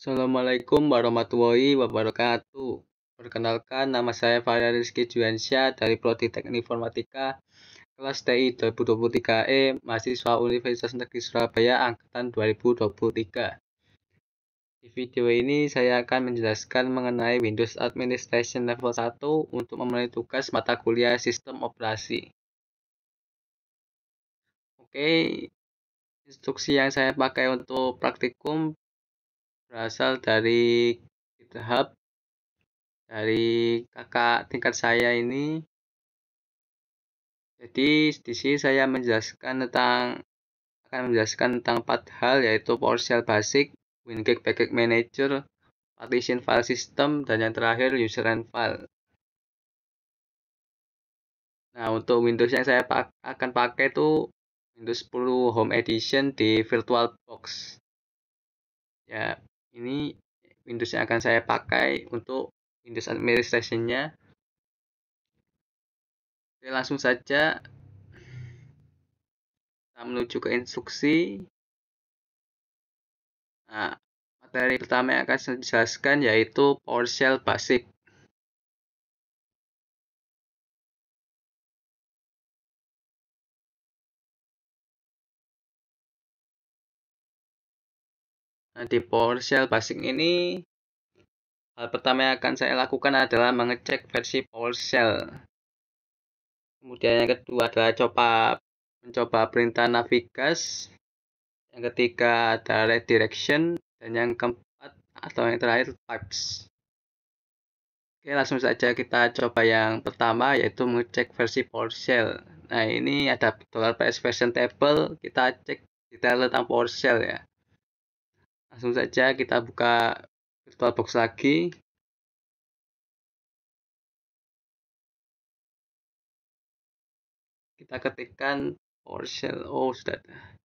Assalamualaikum warahmatullahi wabarakatuh. Perkenalkan, nama saya Faria Rizky Juansyah dari Prodi Teknik Informatika kelas TI 2023E, mahasiswa Universitas Negeri Surabaya angkatan 2023. Di video ini saya akan menjelaskan mengenai Windows Administration Level 1 untuk memenuhi tugas mata kuliah Sistem Operasi. Oke, instruksi yang saya pakai untuk praktikum berasal dari GitHub, dari kakak tingkat saya ini. Jadi di sini saya akan menjelaskan tentang 4 hal, yaitu PowerShell Basic, WinGig Package Manager, Partition File System, dan yang terakhir User and File. Nah, untuk Windows yang saya akan pakai itu Windows 10 Home Edition di VirtualBox. Ya, ini Windows yang akan saya pakai untuk Windows Administration-nya. Oke, langsung saja kita menuju ke instruksi. Nah, materi pertama yang akan saya jelaskan yaitu PowerShell Basic. Nah, di PowerShell Basic ini, hal pertama yang akan saya lakukan adalah mengecek versi PowerShell. Kemudian yang kedua adalah mencoba perintah navigas. Yang ketiga ada redirection. Dan yang keempat atau yang terakhir pipes. Oke, langsung saja kita coba yang pertama, yaitu mengecek versi PowerShell. Nah, ini ada $ps version table. Kita cek detail tentang PowerShell ya. Langsung saja kita buka VirtualBox lagi. Kita ketikkan PowerShell. Oh, sudah ada.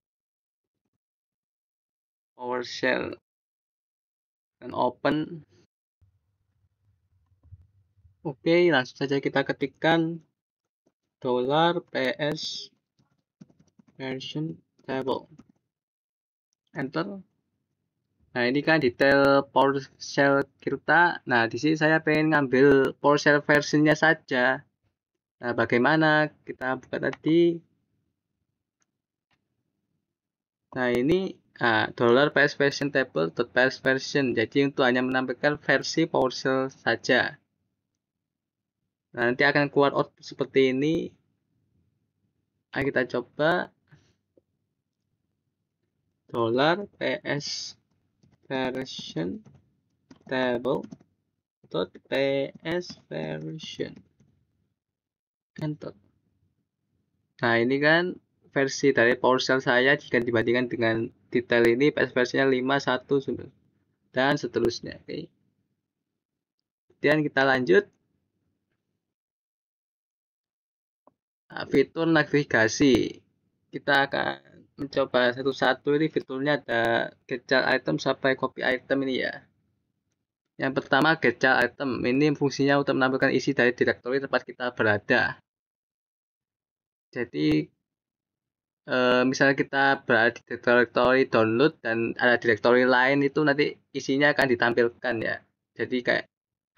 PowerShell. Dan open. Oke, langsung saja kita ketikkan $ps version table. Enter. Nah, ini kan detail PowerShell kita. Nah, di sini saya pengen ngambil PowerShell versionnya saja. Nah, bagaimana? Kita buka tadi. Nah, ini $ps version table.ps version. Jadi untuk hanya menampilkan versi PowerShell saja. Nah, nanti akan keluar output seperti ini. Nah, kita coba $ps version table.ps version. Enter. Nah, ini kan versi dari PowerShell saya jika dibandingkan dengan detail ini, PS versinya 5.1 dan seterusnya. Oke. Kemudian kita lanjut. Nah, fitur navigasi. Kita akan mencoba satu-satu. Ini fiturnya ada get child item sampai copy item ini ya. Yang pertama, get child item. Ini fungsinya untuk menampilkan isi dari direktori tempat kita berada. Jadi misalnya kita berada di direktori download dan ada direktori lain, itu nanti isinya akan ditampilkan ya. Jadi kayak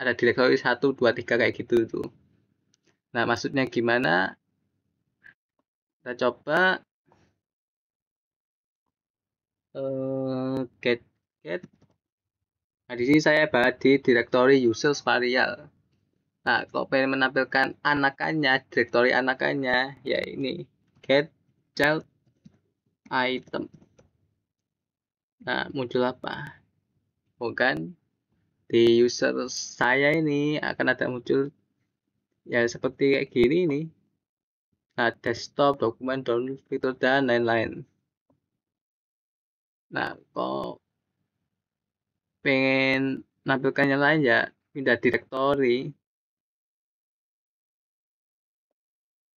ada direktori 1, 2, 3 kayak gitu tuh. Nah, maksudnya gimana? Kita coba get. Nah, di sini saya berada di direktori users varial. Nah, kalau pengen menampilkan anakannya, direktori anakannya, ya ini get child item. Nah, muncul apa? Bukan di user saya ini akan ada muncul ya seperti kayak gini nih. Nah, desktop, dokumen, download, fitur, dan lain-lain. Nah, kalau pengen nampilkan yang lain ya pindah direktori.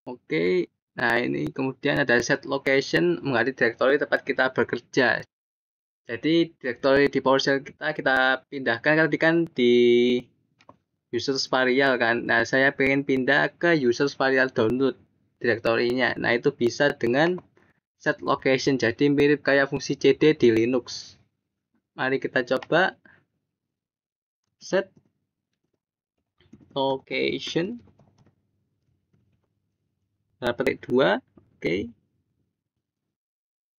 Oke, nah ini kemudian ada set location mengganti direktori tempat kita bekerja. Jadi direktori di PowerShell kita pindahkan tadi kan di users varial kan. Nah, saya pengen pindah ke users varial download direktorinya. Nah, itu bisa dengan set location. Jadi mirip kayak fungsi cd di Linux. Mari kita coba. set location, petik 2, oke.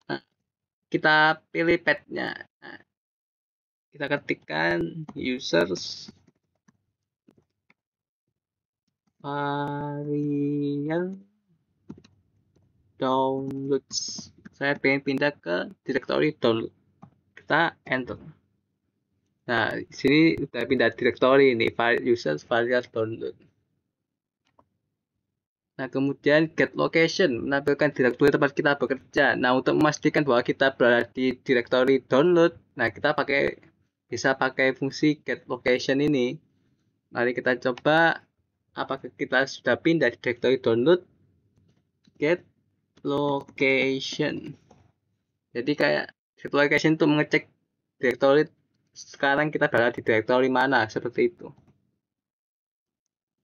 Nah, kita pilih path-nya. Nah, kita ketikkan users varian downloads. Saya pengen pindah ke directory download. Kita enter. Nah, di sini udah pindah directory ini, users varian download. Nah, kemudian get location menampilkan direktori tempat kita bekerja. Nah, untuk memastikan bahwa kita berada di directory download, nah kita bisa pakai fungsi get location ini. Mari kita coba apakah kita sudah pindah di directory download. Get location. Jadi kayak get location itu mengecek directory sekarang kita berada di directory mana, seperti itu.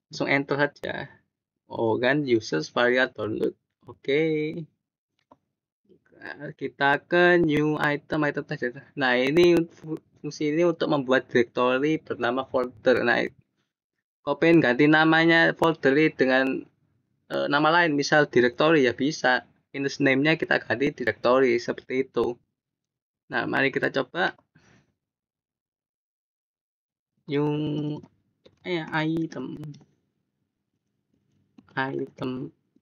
Langsung enter saja. Oh kan, users varian download. Oke. Kita ke new item saja. Nah, ini fungsi ini untuk membuat directory bernama folder. Nah, kalau pengen ganti namanya folder ini dengan nama lain, misal directory, ya bisa. Instance name-nya kita ganti directory, seperti itu. Nah, mari kita coba new item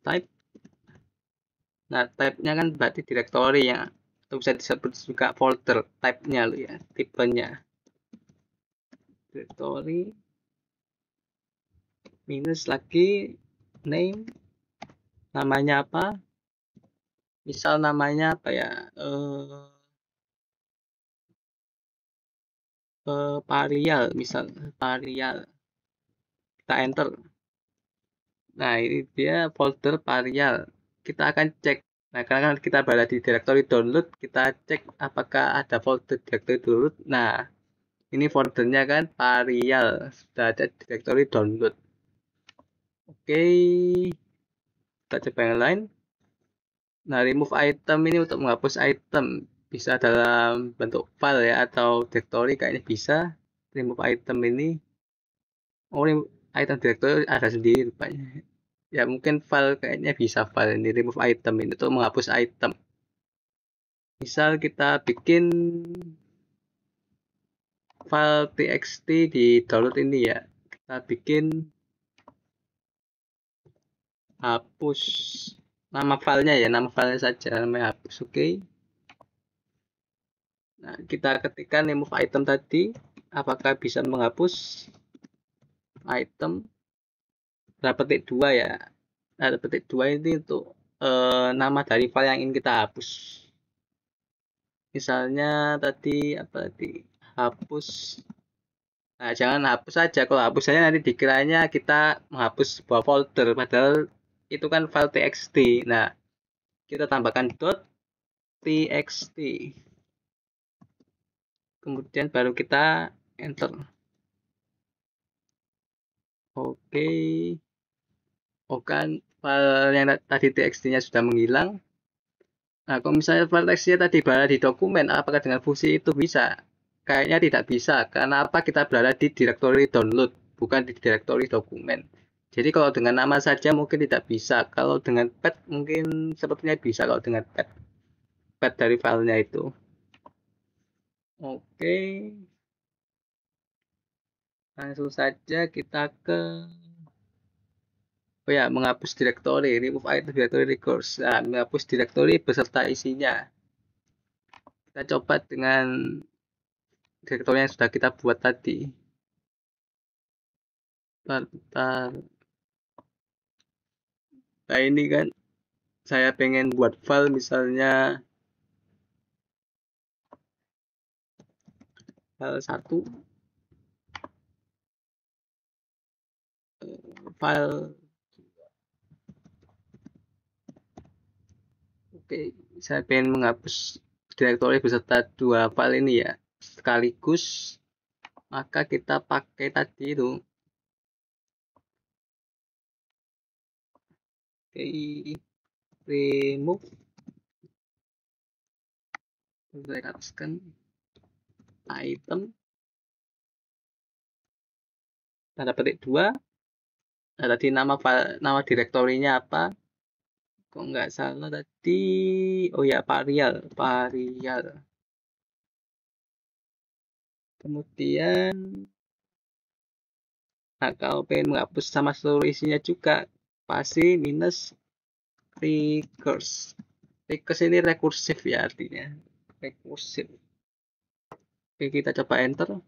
type. Nah, type-nya kan berarti directory ya, atau bisa disebut juga folder type-nya loh ya, tipenya. Directory minus lagi name, namanya apa, misal namanya apa ya, Parial, misal Parial, kita enter. Nah, ini dia folder Parial. Kita akan cek. Nah, karena kan kita berada di directory download, kita cek apakah ada folder directory download. Nah, ini foldernya kan Parial, sudah ada directory download. Oke, kita coba yang lain. Nah, remove item ini untuk menghapus item, bisa dalam bentuk file ya, atau directory, kayaknya bisa. Remove item ini, oh ini item directory ada sendiri rupanya. Ya mungkin file, kayaknya bisa file ini, remove item ini untuk menghapus item. Misal kita bikin file txt di download ini ya, kita bikin hapus, nama filenya ya, nama filenya saja, namanya hapus. Oke. Nah, kita ketikkan remove item tadi, apakah bisa menghapus item. Nah, petik 2 ya. Nah, petik 2 ini untuk nama dari file yang ingin kita hapus. Misalnya tadi apa tadi, hapus. Nah, jangan hapus saja. Kalau hapus saja nanti dikiranya kita menghapus sebuah folder, padahal itu kan file txt. Nah, kita tambahkan .txt. Kemudian baru kita enter. Oke. Oh kan, file yang tadi txt-nya sudah menghilang. Nah, kalau misalnya file txt-nya tadi berada di dokumen, apakah dengan fungsi itu bisa? Kayaknya tidak bisa. Karena apa? Kita berada di directory download, bukan di directory dokumen. Jadi kalau dengan nama saja mungkin tidak bisa. Kalau dengan path mungkin sepertinya bisa, kalau dengan path dari filenya itu. Oke. Langsung saja kita ke menghapus directory, remove item directory records. Nah, menghapus directory beserta isinya. Kita coba dengan directory yang sudah kita buat tadi. Bentar. Nah, ini kan saya pengen buat file, misalnya file 1, file. Oke, saya pengen menghapus directory beserta 2 file ini ya sekaligus, maka kita pakai tadi itu. Oke, remove, saya hapuskan item tanda petik 2. Nah, tadi nama direktorinya apa? Kok nggak salah tadi? Oh ya, Parial. Kemudian, nah, kalau pengen menghapus sama seluruh isinya juga, pasti minus recurse. Recurse ini rekursif ya artinya. Rekursif. Oke, kita coba enter.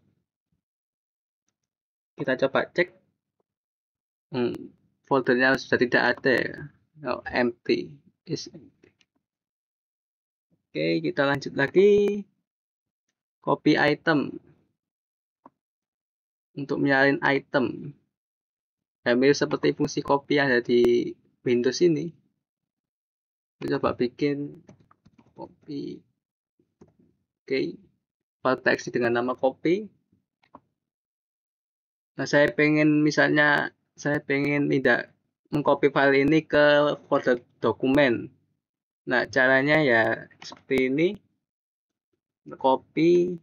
Kita coba cek. Foldernya sudah tidak ada ya. Oh, empty. Is empty. Oke, kita lanjut lagi. Copy item. Untuk menyalin item. Ya, mirip seperti fungsi copy yang ada di Windows ini. Kita coba bikin copy. Oke. File text dengan nama copy. Nah, saya pengen misalnya saya pengen tidak mengcopy file ini ke folder dokumen. Nah, caranya ya seperti ini. Copy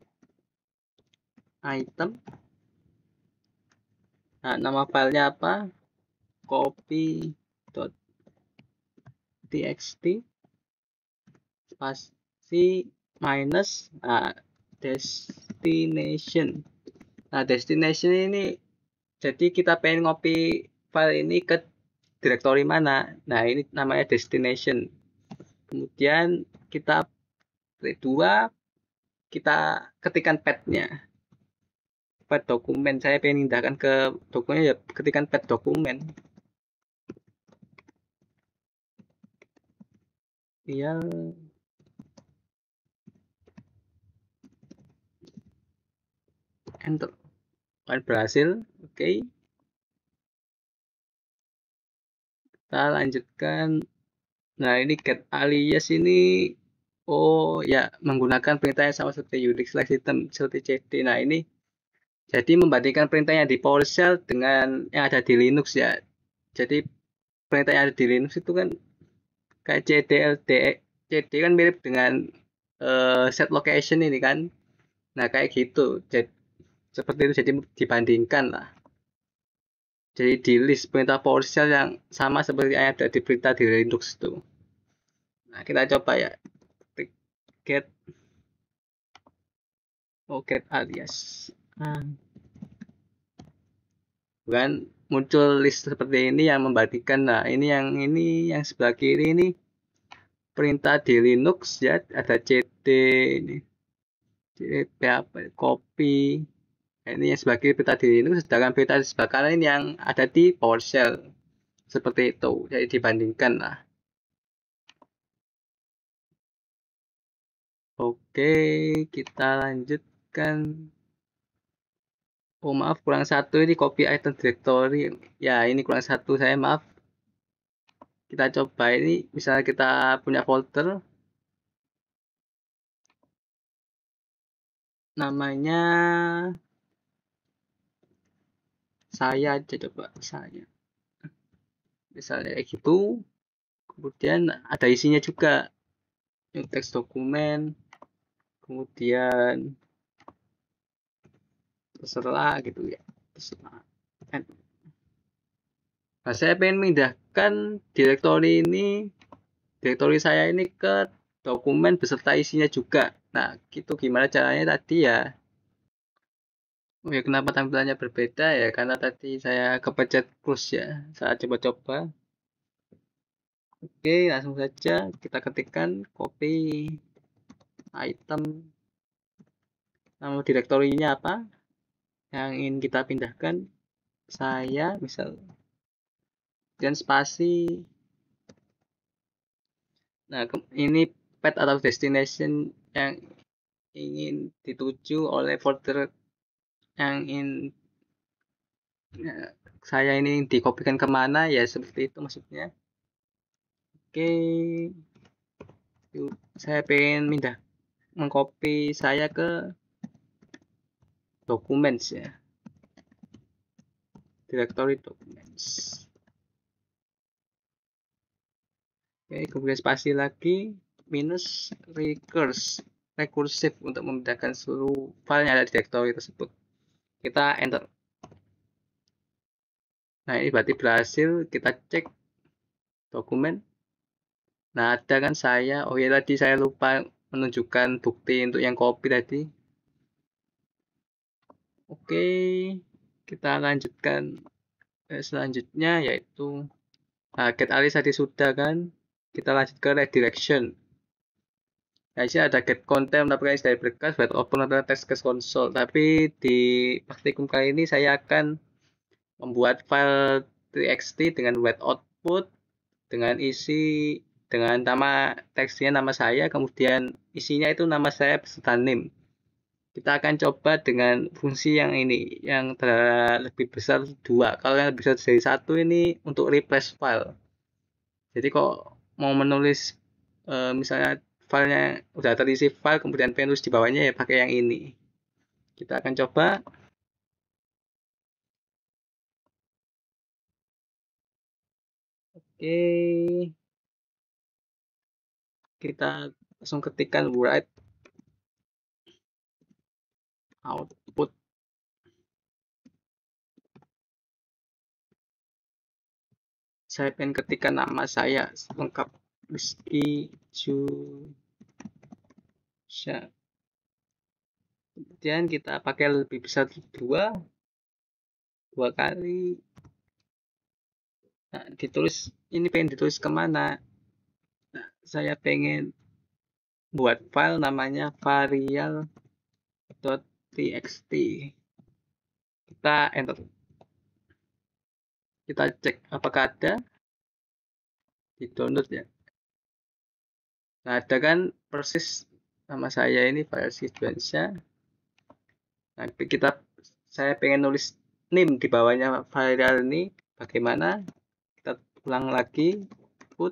item. Nah, nama filenya apa? Copy.txt spasi minus destination. Nah, destination ini jadi kita pengen ngopi file ini ke direktori mana. Nah, ini namanya destination. Kemudian kita kedua kita ketikkan path-nya. Path dokumen. Saya pengen pindahkan ke dokumennya ya ketikkan path dokumen. Iya. Enter. Kan berhasil. Oke. Kita lanjutkan. Nah, ini get alias ini ya menggunakan perintah yang sama seperti Unix file system seperti cd. Nah, ini jadi membandingkan perintah yang di PowerShell dengan yang ada di Linux ya. Jadi perintah yang ada di Linux itu kan kayak cdld, cd kan mirip dengan set location ini kan. Nah, kayak gitu. Jadi seperti itu, jadi dibandingkan lah. Jadi di list perintah PowerShell yang sama seperti yang ada di perintah di Linux itu. Nah, kita coba ya. Get alias. Kan muncul list seperti ini yang membandingkan. Nah, ini yang sebelah kiri ini perintah di Linux ya, ada cd ini. Cd apa? Copy. Nah, ini yang sebagai perintah di Linux, sedangkan perintah di sebelah kanan ini yang ada di PowerShell. Seperti itu. Jadi dibandingkan lah. Oke, kita lanjutkan. Oh maaf, kurang satu ini copy item directory. Ya, ini kurang satu saya maaf. Kita coba ini, misalnya kita punya folder. Namanya saya aja coba, saya. Misalnya kayak gitu. Kemudian ada isinya juga. Teks dokumen. Kemudian terserah gitu ya. Terserah. Nah, saya pengen memindahkan direktori saya ini ke dokumen beserta isinya juga. Nah, gitu gimana caranya tadi ya? Oh ya, kenapa tampilannya berbeda ya? Karena tadi saya kepencet close ya saat coba-coba. Oke, langsung saja kita ketikkan copy item. Nama direktorinya apa? Yang ingin kita pindahkan. Saya misal. Dan spasi. Nah, ini path atau destination yang ingin dituju oleh folder yang ingin saya ini dikopikan kemana ya seperti itu maksudnya. Oke, saya pengen mengcopy saya ke documents ya, directory documents. Oke, kemudian spasi lagi minus rekursif untuk memindahkan seluruh file yang ada di directory tersebut. Kita enter. Nah, ini berarti berhasil. Kita cek dokumen. Nah, ada kan saya. Oh ya, tadi saya lupa menunjukkan bukti untuk yang copy tadi. Oke, kita lanjutkan selanjutnya yaitu get alis tadi sudah kan. Kita lanjut ke redirection. Nah, sini ada get content mendapatkan dari berkas buat open atau text case console. Tapi di praktikum kali ini saya akan membuat file txt dengan wet output dengan isi dengan nama teksnya nama saya, kemudian isinya itu nama saya beserta name. Kita akan coba dengan fungsi yang ini, yang lebih besar 2. Kalau yang lebih besar dari 1 ini untuk replace file. Jadi kok mau menulis misalnya filenya udah terisi file, kemudian pengen tulis di bawahnya ya pakai yang ini. Kita akan coba. Oke, kita langsung ketikkan write output. Saya pengen ketikkan nama saya lengkap, Rizky Jusha. Kemudian kita pakai lebih besar 2 kali. Nah, ditulis ini pengen ditulis kemana? Nah, saya pengen buat file namanya varial.txt. Kita enter. Kita cek apakah ada di download ya. Nah, ada kan persis nama saya ini file Siduansyah. Nah, saya pengen nulis name di bawahnya varial ini bagaimana? Kita ulang lagi put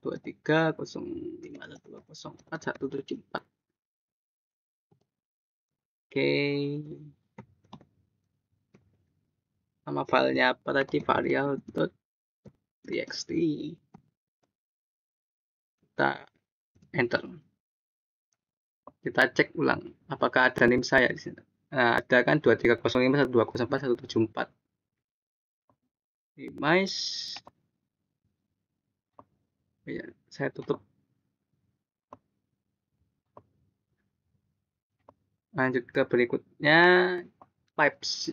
230512041174. Oke, nama filenya apa tadi? Varial.txt. Kita enter. Kita cek ulang apakah ada name saya di sini. Nah, ada kan 230512041174. Minimize. Ya, saya tutup. Lanjut ke berikutnya, pipes.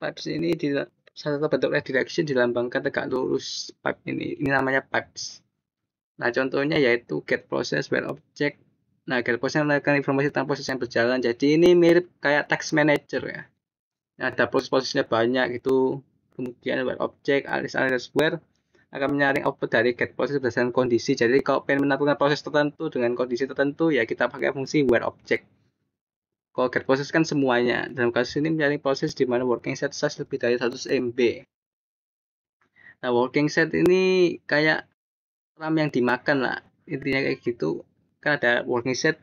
Pipes ini di salah satu bentuk redirection dilambangkan tegak lurus pipe ini. Ini namanya pipes. Nah, contohnya yaitu get process where object. Nah, get process menaikkan informasi tentang proses yang berjalan. Jadi ini mirip kayak text manager ya. Nah, ada proses-prosesnya banyak gitu. Kemudian where object alias where akan menyaring output dari get process berdasarkan kondisi. Jadi kalau pengen menampilkan proses tertentu dengan kondisi tertentu ya kita pakai fungsi where object. Kalau get process kan semuanya. Dalam kasus ini menyaring proses di mana working set size lebih dari 100 MB. Nah, working set ini kayak RAM yang dimakan lah. Intinya kayak gitu. Kan ada working set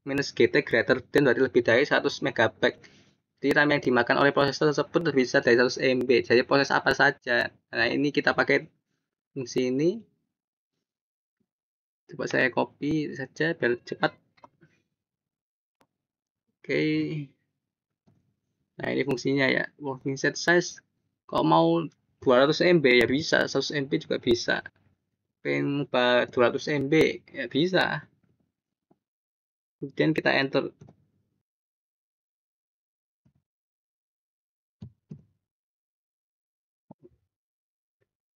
minus GT greater than berarti lebih dari 100 MB. Jadi RAM yang dimakan oleh prosesor tersebut bisa dari 100 MB. Jadi proses apa saja. Nah, ini kita pakai fungsi ini. Coba saya copy saja biar cepat. Oke. Nah, ini fungsinya ya. Working set size. Kalau mau 200 MB ya bisa, 100 MB juga bisa. Pengen 200 MB ya bisa. Kemudian kita enter.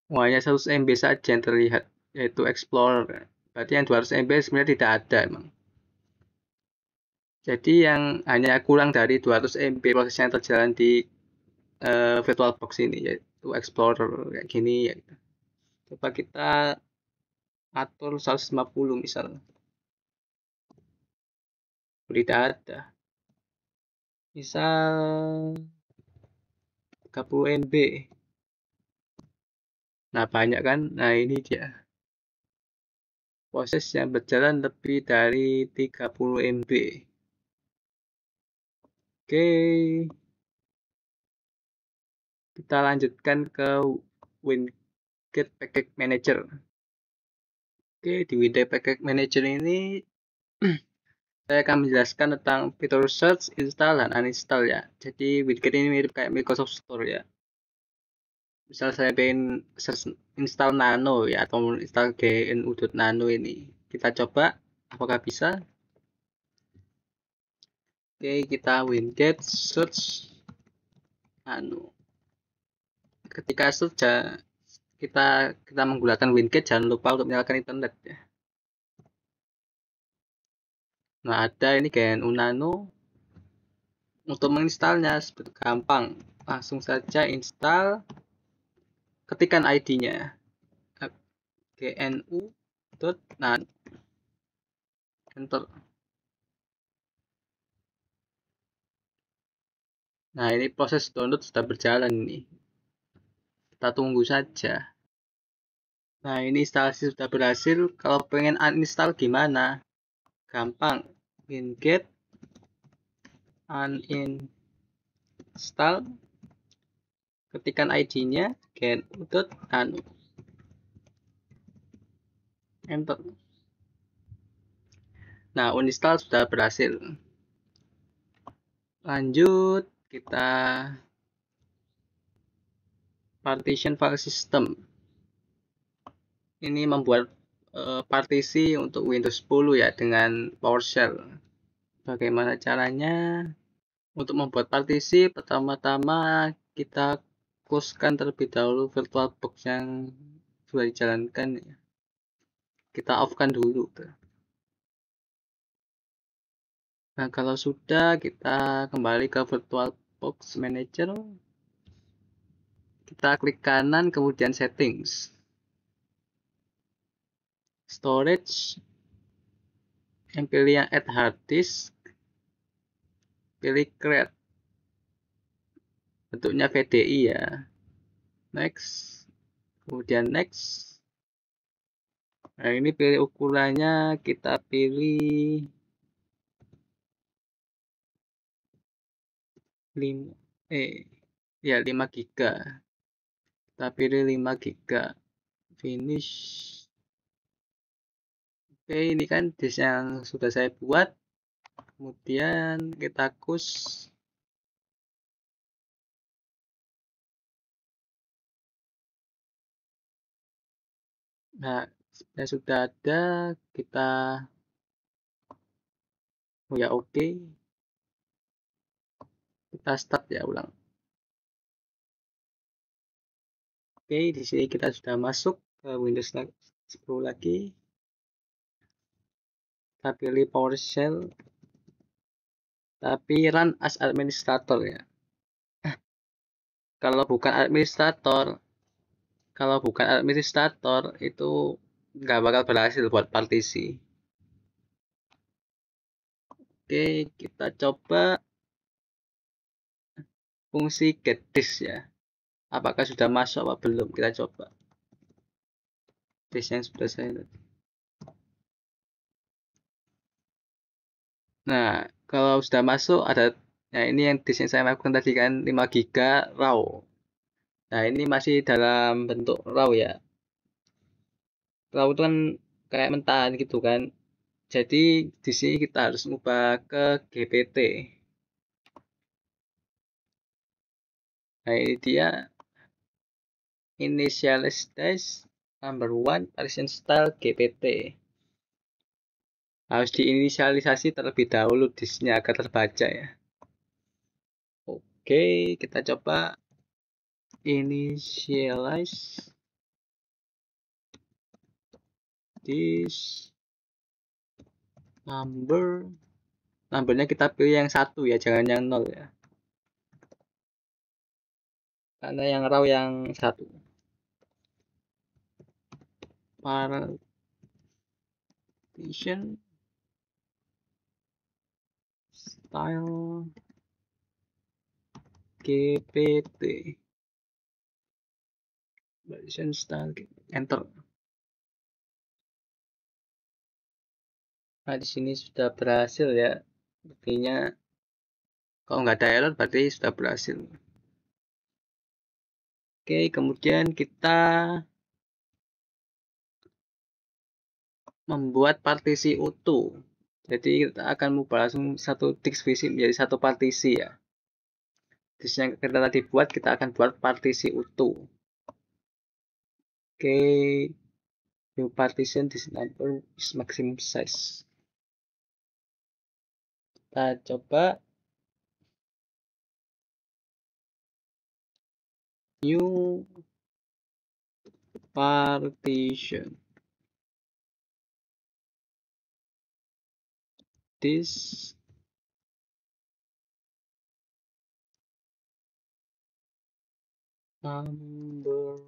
Hanya 100 MB saja yang terlihat, yaitu Explorer. Berarti yang 200 MB sebenarnya tidak ada emang. Jadi yang hanya kurang dari 200 MB proses yang terjalan di VirtualBox ini, yaitu Explorer kayak gini. Ya. Coba kita atur 150 misalnya. Tidak ada. Misal 30 MB. Nah, banyak kan? Nah, ini dia. Proses yang berjalan lebih dari 30 MB. Oke. Kita lanjutkan ke WinGet Package Manager. Oke, di WinGet Package Manager ini saya akan menjelaskan tentang fitur search, install, dan uninstall ya. Jadi widget ini mirip kayak Microsoft Store ya. Misal saya pengen search install Nano ya, atau install GNU.nano ini. Kita coba apakah bisa. Oke, kita widget search Nano. Ketika search kita menggunakan widget, jangan lupa untuk menyalakan internet ya. Nah, ada ini GNU Nano. Untuk menginstalnya gampang, langsung saja install, ketikkan ID-nya gnu.nano, enter. Nah, ini proses download sudah berjalan ini, kita tunggu saja. Nah, ini instalasi sudah berhasil. Kalau pengen uninstall gimana? Gampang, winget uninstall, ketikkan ID-nya gnu.nano, enter. Nah, uninstall sudah berhasil. Lanjut, kita partition file system. Ini membuat partisi untuk Windows 10 ya dengan PowerShell. Bagaimana caranya? Untuk membuat partisi, pertama-tama kita close-kan terlebih dahulu VirtualBox yang sudah dijalankan. Kita off-kan dulu. Nah, kalau sudah, kita kembali ke VirtualBox Manager. Kita klik kanan, kemudian Settings, Storage, yang pilih yang Add Hard Disk, pilih Create, bentuknya VDI ya. Next, kemudian Next. Nah, ini pilih ukurannya, kita pilih 5 GB. Kita pilih 5 GB. Finish. Oke, ini kan disk yang sudah saya buat. Kemudian kita kus. Nah, sudah ada, kita ya oke. Kita start ya ulang. Oke, di sini kita sudah masuk ke Windows 10 lagi. Kita pilih PowerShell, tapi run as administrator ya. Kalau bukan administrator itu nggak bakal berhasil buat partisi. Oke, kita coba fungsi get disk ya. Apakah sudah masuk apa belum? Kita coba disk yang sudah saya. Nah, kalau sudah masuk ada, nah ini yang disk yang saya lakukan tadi kan 5 GB RAW. Nah, ini masih dalam bentuk RAW ya. RAW itu kan kayak mentahan gitu kan. Jadi di sini kita harus ubah ke GPT. Nah, ini dia initialize number one version style GPT. Harus diinisialisasi terlebih dahulu disknya agar terbaca ya. Oke, kita coba initialize disk numbernya kita pilih yang 1 ya, jangan yang 0 ya, karena yang raw yang 1. Partition style GPT, partition style, enter. Nah, di sini sudah berhasil ya. Artinya kalau nggak ada error berarti sudah berhasil. Oke, kemudian kita membuat partisi utuh. Jadi kita akan mengubah langsung satu disk visi menjadi satu partisi ya. Disk yang kita tadi buat, kita akan buat partisi utuh. Oke, new partition disk number is maximum size. Kita coba new partition disk number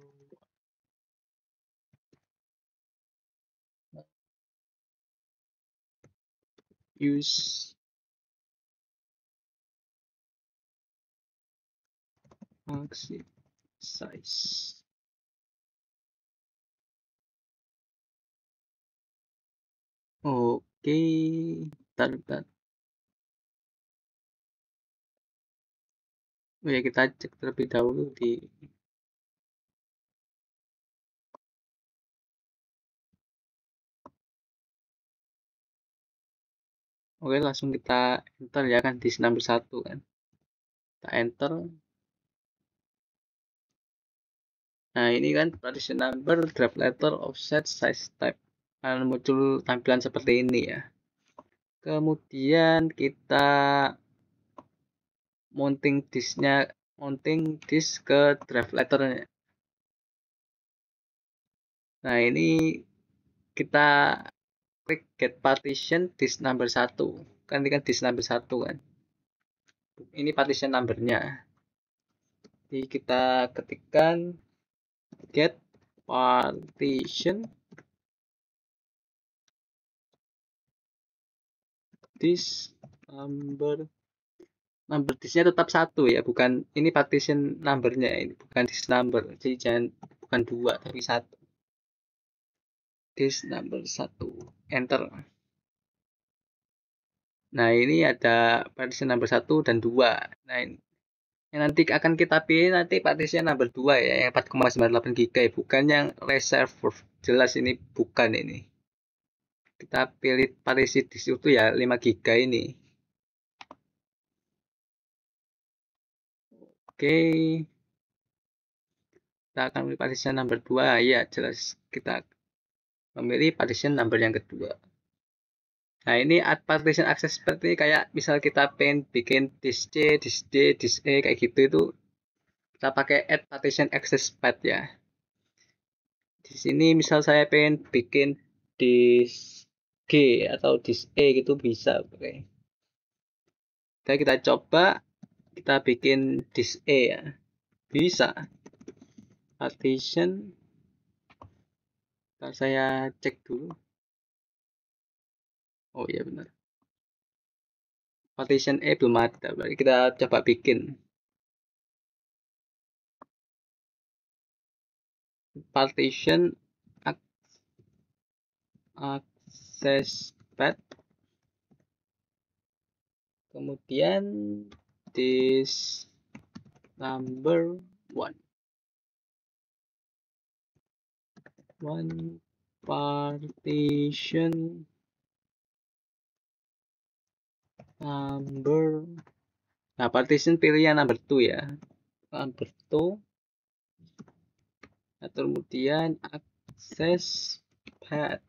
use maximum size. Oke, bentar. Oh ya, kita cek terlebih dahulu di Oke, langsung kita enter ya kan disk number 1 kan. Kita enter. Nah, ini kan partition number, draft letter, offset, size type. Akan muncul tampilan seperti ini ya. Kemudian kita mounting disk ke draft letternya. Nah, ini kita klik get partition disk number 1. Kan ini kan disk number 1 kan. Ini partition numbernya. Jadi kita ketikkan get partition disk number disknya tetap 1 ya, bukan ini partition numbernya, ini bukan disk number, jadi jangan bukan 2 tapi 1. Disk number 1, enter. Nah, ini ada partition number 1 dan 2. Nah, ini yang nanti akan kita pilih nanti partition number 2 ya, yang 4,98 GB, bukan yang reserve. Jelas ini bukan ini. Kita pilih partisi disk itu ya 5 GB ini. Oke. Kita akan memilih partition number 2. Ya, jelas kita memilih partition number yang kedua. Nah, ini add partition access seperti kayak misal kita pengen bikin disk C, disk D, disk E kayak gitu, itu kita pakai add partition access path ya. Di sini misal saya pengen bikin disk G atau disk E gitu bisa. Oke. Oke, kita coba kita bikin disk E ya. Bisa. Partition. Ntar saya cek dulu. Oh iya benar. Partition E belum ada. Berarti kita coba bikin. Partition access path. Kemudian disk number 1. Partition number. Nah, partition pilih yang number 2 ya. Number 2. Nah, kemudian access path.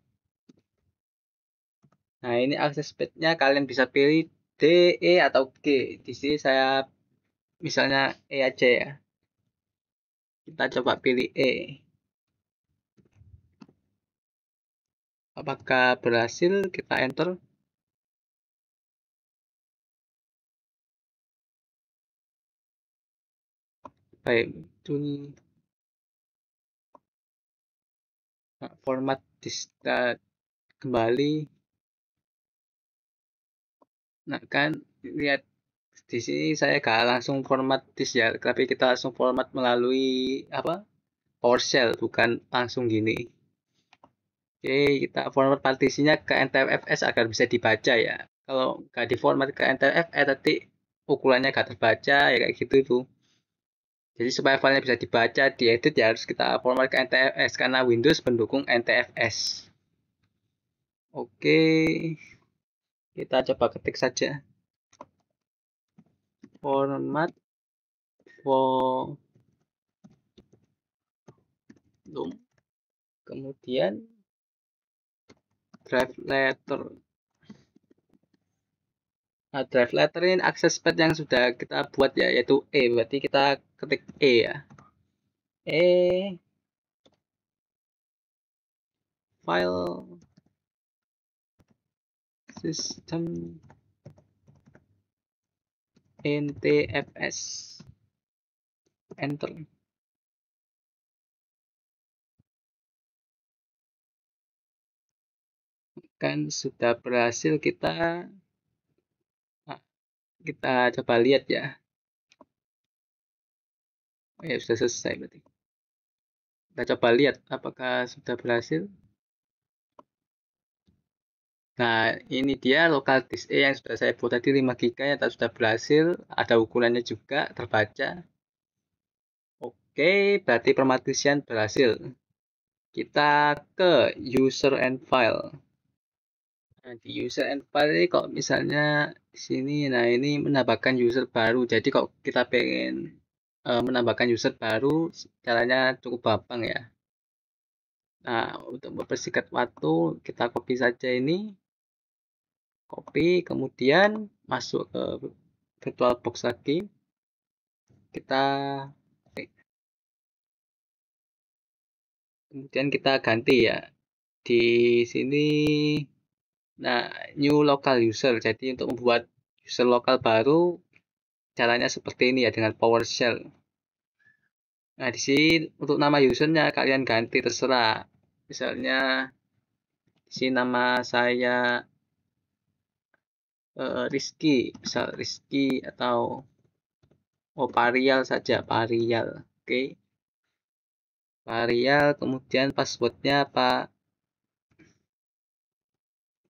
Nah, ini access path-nya kalian bisa pilih D, E atau G. Di sini saya misalnya E aja ya. Kita coba pilih E. Apakah berhasil? Kita enter. Baik, muncul format disk kembali. Nah, kan lihat di sini saya gak langsung format disk ya, tapi kita langsung format melalui apa? PowerShell, bukan langsung gini. Oke, kita format partisinya ke NTFS agar bisa dibaca ya. Kalau nggak diformat ke NTFS tadi ukurannya nggak terbaca ya kayak gitu itu. Jadi supaya filenya bisa dibaca, diedit ya harus kita format ke NTFS karena Windows mendukung NTFS. Oke. Kita coba ketik saja format volume, kemudian drive letter. Nah, drive letter ini akses path yang sudah kita buat ya, yaitu E. Berarti kita ketik E ya. E file system ntfs, enter. Kan sudah berhasil, kita coba lihat ya. Oh ya, sudah selesai berarti. Kita coba lihat apakah sudah berhasil. Nah, ini dia local disk E yang sudah saya buat tadi 5 GB ya, sudah berhasil. Ada ukurannya juga terbaca. Oke, berarti permatrisian berhasil. Kita ke user and file. Nah, di user and file ini kok misalnya di sini, nah ini menambahkan user baru. Jadi kok kita pengen menambahkan user baru, caranya cukup gampang ya. Nah, untuk mempersingkat waktu, kita copy saja ini. Copy, kemudian masuk ke VirtualBox lagi. Kita kemudian kita ganti ya. Di sini, nah, new local user. Jadi untuk membuat user lokal baru, caranya seperti ini ya, dengan PowerShell. Nah, di sini untuk nama usernya kalian ganti terserah. Misalnya di sini nama saya Rizky, misal Rizky atau Parial saja, Parial. Oke. Parial, kemudian passwordnya apa?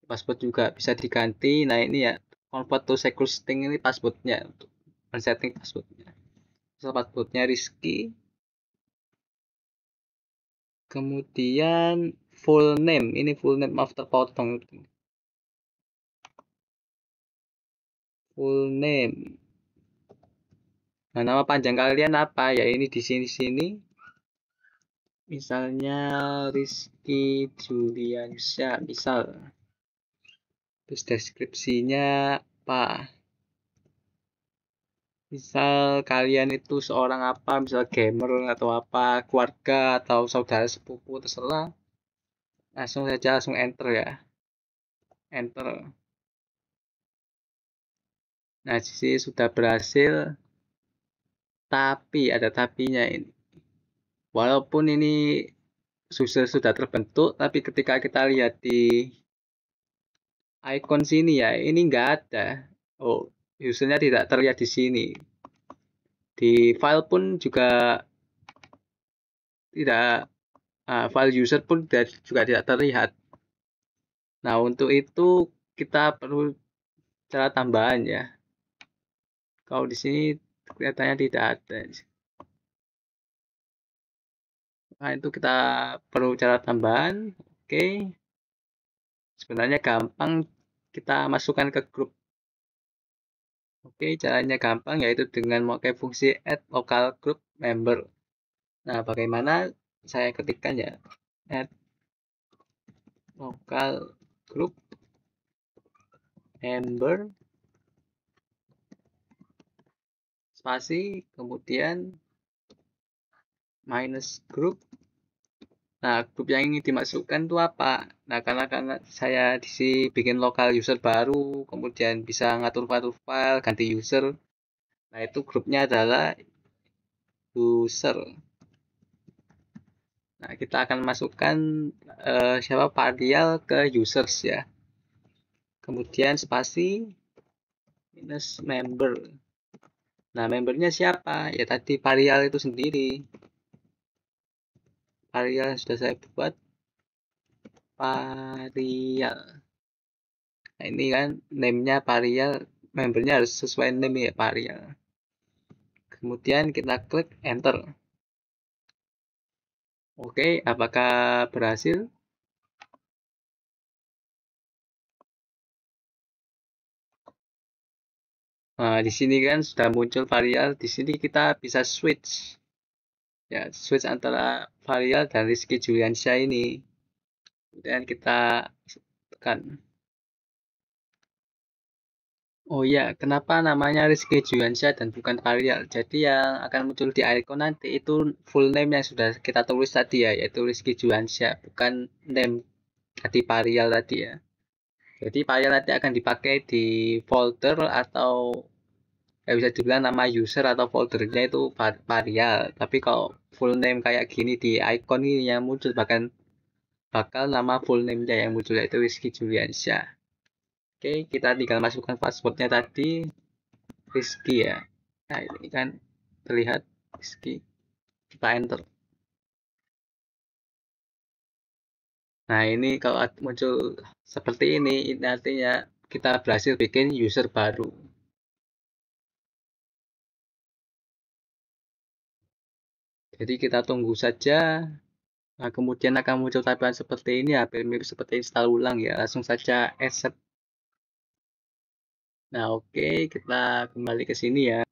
Password juga bisa diganti. Nah, ini ya, convert to secure string ini passwordnya untuk men-setting passwordnya. So, passwordnya Rizky. Kemudian full name, ini full name after potong. Full name. Nah, nama panjang kalian apa? Ya ini di sini-sini. Misalnya Rizky Juliansyah, misal. Terus deskripsinya apa? Misal kalian itu seorang apa, misal gamer atau apa, keluarga atau saudara sepupu, terserah. Langsung saja, langsung enter ya. Enter. Nah, di sini sudah berhasil. Tapi ada tapinya ini. Walaupun ini sudah terbentuk, tapi ketika kita lihat di icon sini ya, ini nggak ada. Oh, usernya tidak terlihat di sini. Di file pun juga tidak, file user pun juga tidak terlihat. Nah, untuk itu kita perlu cara tambahan ya. Kalau di sini kelihatannya tidak ada. Nah, itu kita perlu cara tambahan. Oke, sebenarnya gampang, kita masukkan ke grup. Oke, caranya gampang, yaitu dengan memakai fungsi add local group member. Nah, bagaimana? Saya ketikkan ya, add local group member spasi, kemudian minus group. Nah, grup yang ingin dimasukkan itu apa? Nah, karena saya di sini bikin lokal user baru, kemudian bisa ngatur-ngatur file, ganti user. Nah, itu grupnya adalah user. Nah, kita akan masukkan siapa partial ke users ya. Kemudian spasi minus member. Nah, membernya siapa? Ya tadi varial itu sendiri. Varial yang sudah saya buat, varial. Nah, ini kan name-nya varial, membernya harus sesuai name ya, varial. Kemudian kita klik enter. Oke, apakah berhasil? Nah, di sini kan sudah muncul varial. Di sini kita bisa switch, ya, switch antara varial dan Rizky Juliansyah ini. Kemudian kita tekan. Oh iya, kenapa namanya Rizky Juliansyah dan bukan varial? Jadi yang akan muncul di icon nanti itu full name yang sudah kita tulis tadi ya, yaitu Rizky Juliansyah, bukan name tadi varial tadi ya. Jadi varial nanti akan dipakai di folder atau ya bisa dibilang nama user atau foldernya itu varial. Tapi kalau full name kayak gini di icon ini yang muncul bahkan bakal nama full name-nya yang muncul yaitu Rizky Juliansyah. Oke, kita tinggal masukkan passwordnya tadi Rizky ya. Nah, ini kan terlihat Rizky. Kita enter. Nah, ini kalau muncul seperti ini artinya kita berhasil bikin user baru. Jadi kita tunggu saja. Nah, kemudian akan muncul tampilan seperti ini, hampir mirip seperti install ulang ya. Langsung saja accept. Nah, oke, kita kembali ke sini ya.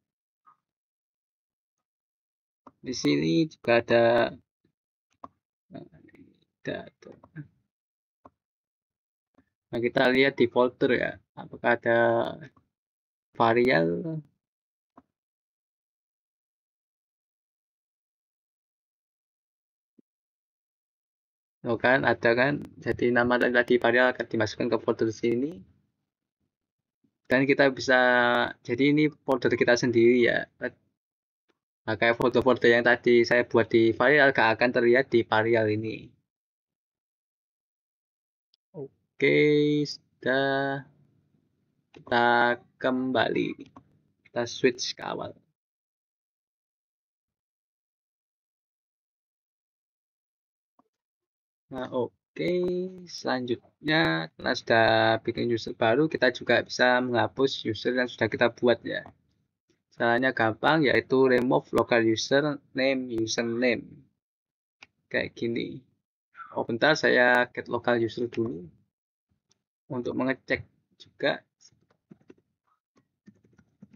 Di sini juga ada, nah, Nah, kita lihat di folder ya. Apakah ada varial? Oh kan, ada kan. Jadi nama tadi varial akan dimasukkan ke folder sini. Dan kita bisa, jadi ini folder kita sendiri ya. Nah, kayak folder-folder yang tadi saya buat di varial gak akan terlihat di varial ini. Oke, sudah, kita kembali. Kita switch ke awal. Nah, oke. Selanjutnya, karena sudah bikin user baru, kita juga bisa menghapus user yang sudah kita buat ya. Caranya gampang, yaitu remove local user name username. Kayak gini. Oh, bentar, saya get local user dulu. Untuk mengecek juga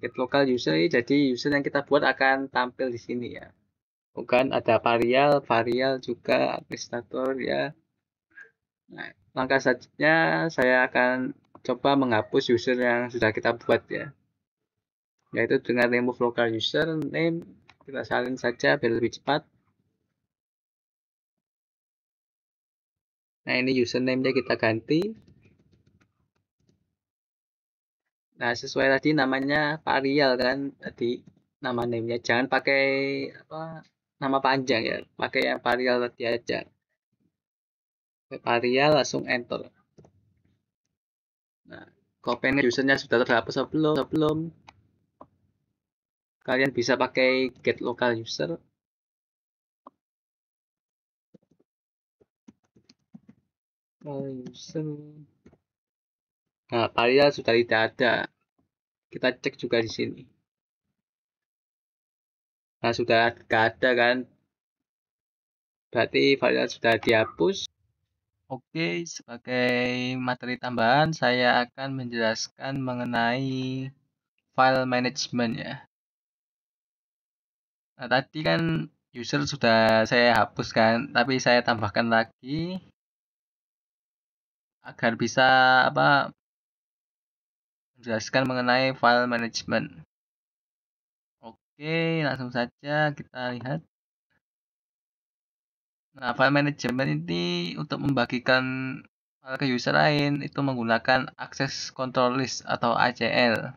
get local user ini, jadi user yang kita buat akan tampil di sini ya. Bukan ada varial, varial juga administrator ya. Nah, langkah selanjutnya saya akan coba menghapus user yang sudah kita buat ya. Yaitu dengan remove local user name, kita salin saja biar lebih cepat. Nah, ini username-nya kita ganti. Nah, sesuai tadi namanya varial kan tadi nama name-nya. Jangan pakai apa nama panjang ya. Pakai yang varial tadi aja. Varial langsung enter. Nah, kalau pengen usernya sudah terhapus sebelum kalian bisa pakai get local user. User. Nah, varial sudah tidak ada. Kita cek juga di sini. Nah, sudah tidak ada kan. Berarti varial sudah dihapus. Oke, sebagai materi tambahan saya akan menjelaskan mengenai file management ya. Nah, tadi kan user sudah saya hapuskan, tapi saya tambahkan lagi agar bisa apa menjelaskan mengenai file management. Oke, langsung saja kita lihat. Nah, file management ini untuk membagikan file ke user lain itu menggunakan access control list atau ACL.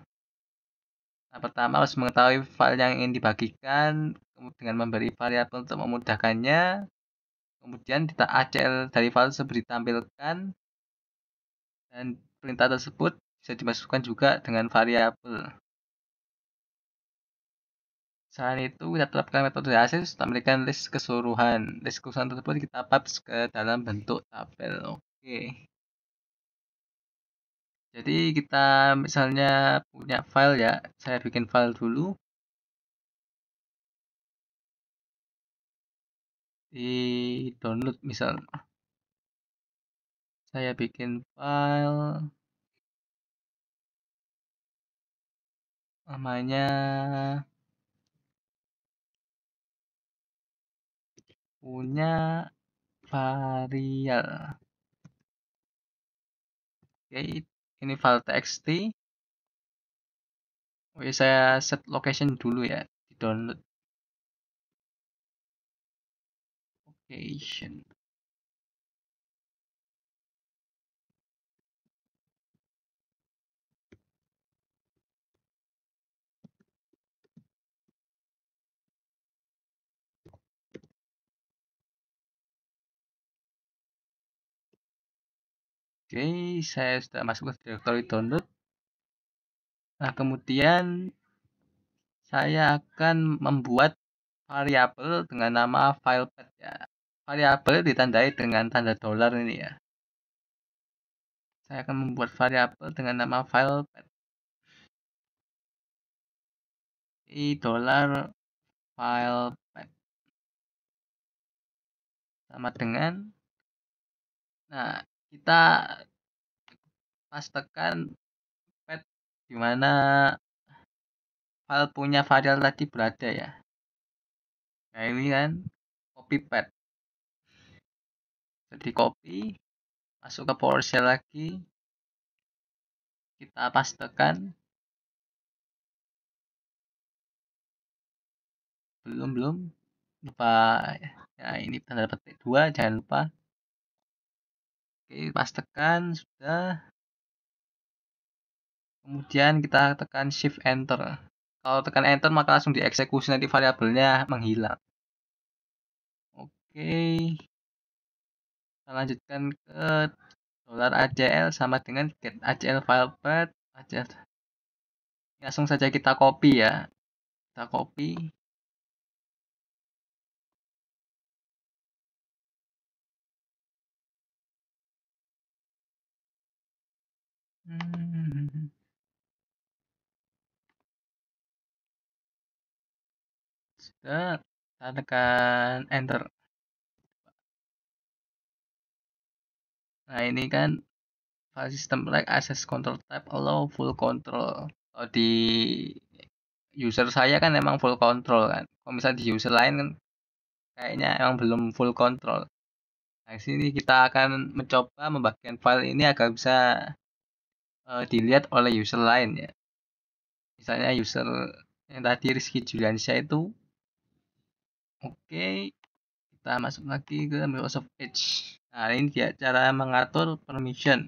Nah, pertama harus mengetahui file yang ingin dibagikan dengan memberi variabel untuk memudahkannya. Kemudian kita ACL dari file tersebut ditampilkan dan perintah tersebut bisa dimasukkan juga dengan variabel. Selain itu, kita terapkan metode ACES untuk memberikan list keseluruhan. List keseluruhan tersebut kita publish ke dalam bentuk tabel. Oke. Jadi kita misalnya punya file ya, saya bikin file dulu di download misal. Saya bikin file namanya punya varial. Oke, ini file txt. Oke, saya set location dulu ya, di download location. Oke, saya sudah masuk ke directory download. Nah, kemudian saya akan membuat variabel dengan nama filepath ya. Variabel ditandai dengan tanda dolar ini ya. Saya akan membuat variabel dengan nama filepath. $filepath sama dengan, nah, kita pastekan path di mana file punya variabel tadi berada ya. Nah, ini kan copy path. Jadi copy, masuk ke PowerShell lagi, kita pastekan. Belum lupa ya, ini tanda petik 2, jangan lupa. Oke, pastekan sudah. Kemudian kita tekan shift enter. Kalau tekan enter maka langsung dieksekusi, nanti variabelnya menghilang. Oke, kita lanjutkan ke $ACL sama dengan get ACL file path. Langsung saja kita copy ya. Kita copy. Sudah, kita tekan enter. Nah, ini kan file system like access control type allow full control. Kalau di user saya kan emang full control kan. Kalau misalnya di user lain kan kayaknya emang belum full control. Nah, di sini kita akan mencoba membagikan file ini agar bisa dilihat oleh user lain ya. Misalnya user yang tadi Rizky Juliansyah itu. Oke, kita masuk lagi ke Microsoft Edge. Nah, ini dia cara mengatur permission.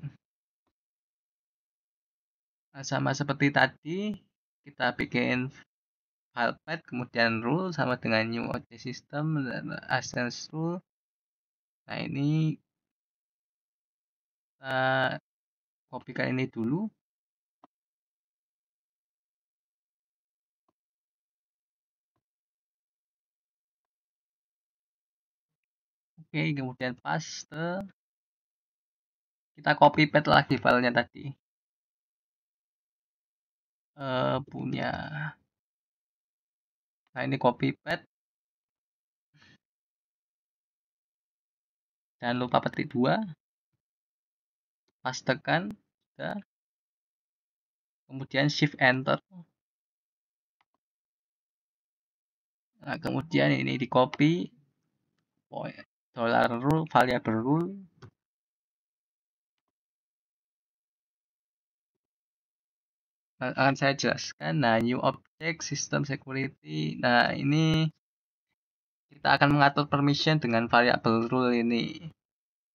Nah, sama seperti tadi, kita bikin file path, kemudian rule sama dengan new object system dan access rule. Nah, ini kita kopikan ini dulu. Oke, kemudian paste. Kita copy paste lagi filenya tadi. Punya. Nah, ini copy paste. Jangan lupa petik 2. Pastekan. Sudah. Kemudian shift enter. Nah, kemudian ini di copy. $rule, variable rule. Akan saya jelaskan. Nah, new object system security. Nah, ini kita akan mengatur permission dengan variable rule ini.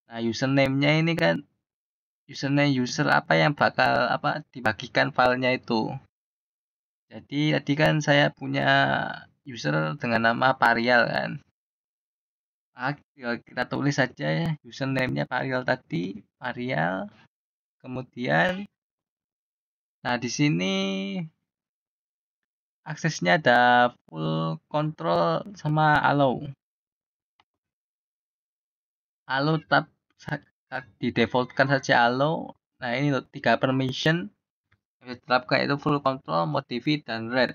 Nah, username-nya ini kan username user apa yang bakal dibagikan filenya itu. Jadi tadi kan saya punya user dengan nama Parial kan. Kita tulis saja ya, username-nya Parial tadi, Parial. Kemudian, nah di sini aksesnya ada full control sama allow. Allow tetap di defaultkan saja allow. Nah, ini 3 permission yang diterapkan itu full control, modify, dan read.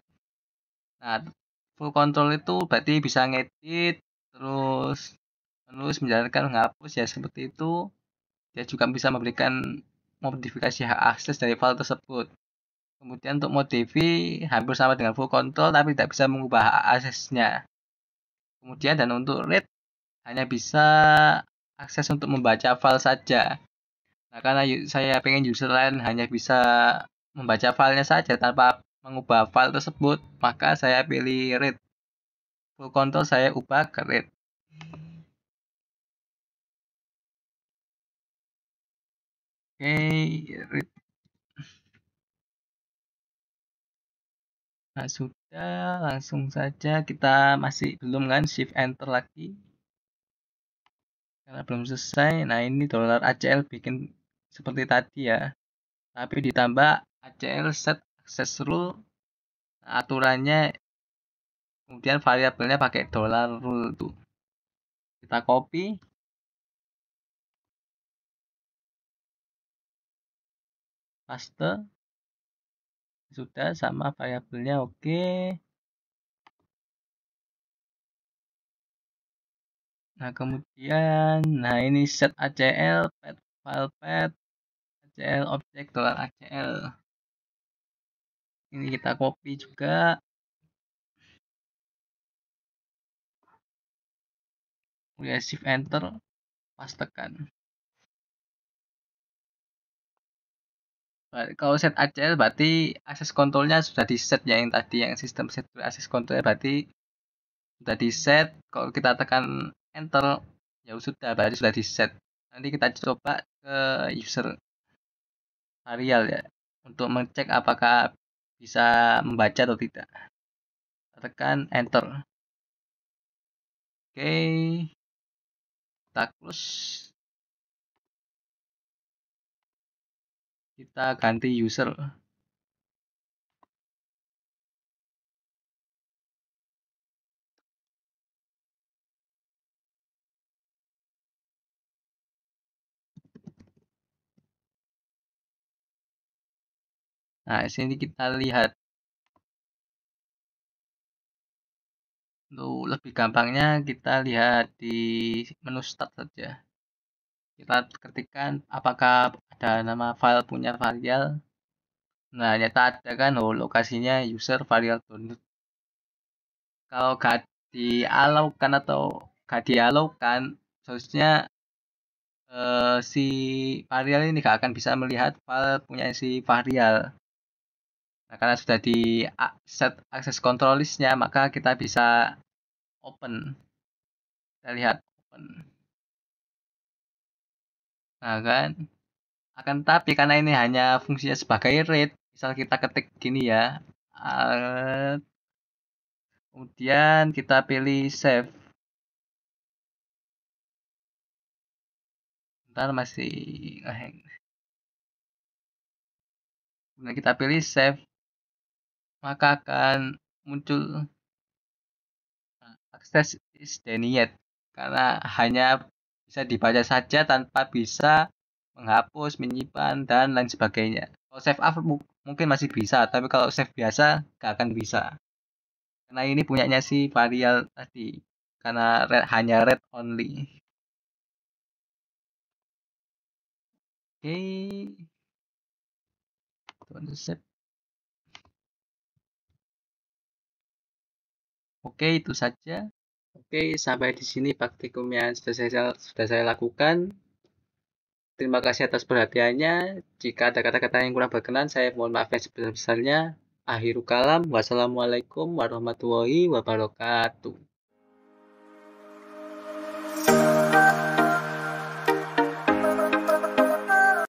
Nah, full control itu berarti bisa ngedit, terus menulis, menjalankan, menghapus ya seperti itu. Dia juga bisa memberikan modifikasi hak akses dari file tersebut. Kemudian untuk mode DV hampir sama dengan full control tapi tidak bisa mengubah aksesnya. Kemudian dan untuk read hanya bisa akses untuk membaca file saja. Nah, karena saya pengen user lain hanya bisa membaca filenya saja tanpa mengubah file tersebut, maka saya pilih read. Full control saya ubah ke read. Oke, read. Nah, sudah, langsung saja kita masih belum kan shift enter lagi. Karena belum selesai. Nah, ini dolar ACL bikin seperti tadi ya. Tapi ditambah ACL set access rule. Nah, aturannya kemudian variabelnya pakai dollar rule tuh. Kita copy, paste. Sudah sama variabelnya oke. Nah, kemudian ini set ACL pet file pet ACL object dollar ACL. Ini kita copy juga. Kemudian shift enter, pastekan. Kalau set ACL berarti akses kontrolnya sudah di set ya, yang tadi yang sistem set akses kontrolnya berarti sudah di set. Kalau kita tekan enter ya sudah berarti sudah di set. Nanti kita coba ke user varial ya untuk mengecek apakah bisa membaca atau tidak. Tekan enter. Oke, kita close. Kita ganti user. Nah, sini kita lihat. Untuk lebih gampangnya kita lihat di menu start saja. Kita ketikkan apakah ada nama file punya varial. Nah, nyata ada kan, lokasinya user varial download. Kalau gak dialaukan atau gak dialaukan, seharusnya si varial ini gak akan bisa melihat file punya si varial. Nah, karena sudah di set access control listnya, maka kita bisa open. Kita lihat open. Nah, kan. Akan tapi karena ini hanya fungsinya sebagai read, misal kita ketik gini ya, kemudian kita pilih save. Ntar masih ngehang. Kemudian kita pilih save, maka akan muncul access is denied karena hanya bisa dibaca saja tanpa bisa menghapus, menyimpan, dan lain sebagainya. Kalau save as mungkin masih bisa, tapi kalau save biasa nggak akan bisa. Karena ini punyanya si varial tadi, karena hanya read only. Oke, konsep. Oke, itu saja. Oke, sampai di sini praktikum yang sudah saya lakukan. Terima kasih atas perhatiannya. Jika ada kata-kata yang kurang berkenan, saya mohon maaf yang sebesar-besarnya. Akhirul kalam. Wassalamualaikum warahmatullahi wabarakatuh.